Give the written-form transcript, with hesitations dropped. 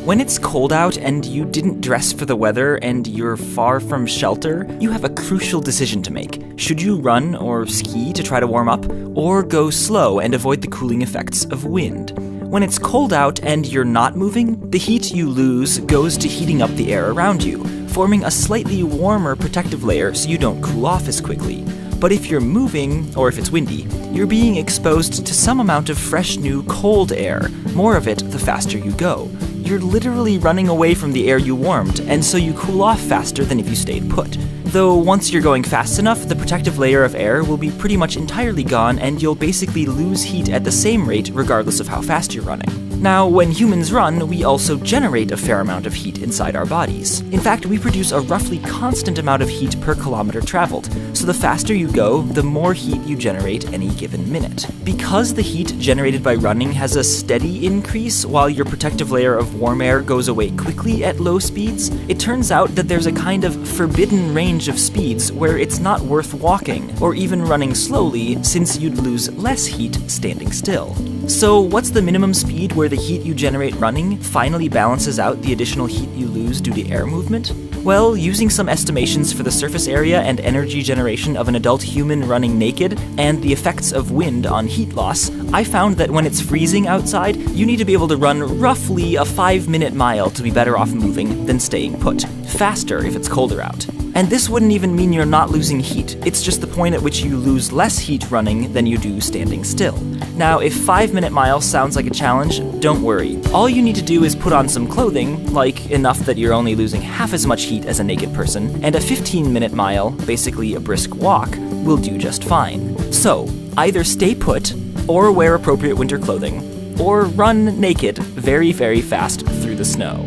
When it's cold out and you didn't dress for the weather and you're far from shelter, you have a crucial decision to make. Should you run or ski to try to warm up, or go slow and avoid the cooling effects of wind? When it's cold out and you're not moving, the heat you lose goes to heating up the air around you, forming a slightly warmer protective layer so you don't cool off as quickly. But if you're moving, or if it's windy, you're being exposed to some amount of fresh new cold air, more of it the faster you go. You're literally running away from the air you warmed, and so you cool off faster than if you stayed put. Though once you're going fast enough, the protective layer of air will be pretty much entirely gone, and you'll basically lose heat at the same rate regardless of how fast you're running. Now, when humans run, we also generate a fair amount of heat inside our bodies. In fact, we produce a roughly constant amount of heat per kilometer traveled, so the faster you go, the more heat you generate any given minute. Because the heat generated by running has a steady increase while your protective layer of warm air goes away quickly at low speeds, it turns out that there's a kind of forbidden range of speeds where it's not worth walking, or even running slowly, since you'd lose less heat standing still. So what's the minimum speed where the heat you generate running finally balances out the additional heat you lose due to air movement? Well, using some estimations for the surface area and energy generation of an adult human running naked, and the effects of wind on heat loss, I found that when it's freezing outside, you need to be able to run roughly a 5-minute mile to be better off moving than staying put. Faster if it's colder out. And this wouldn't even mean you're not losing heat, it's just the point at which you lose less heat running than you do standing still. Now, if 5-minute miles sounds like a challenge, don't worry. All you need to do is put on some clothing, like enough that you're only losing half as much heat as a naked person, and a 15-minute mile, basically a brisk walk, will do just fine. So, either stay put, or wear appropriate winter clothing, or run naked very, very fast through the snow.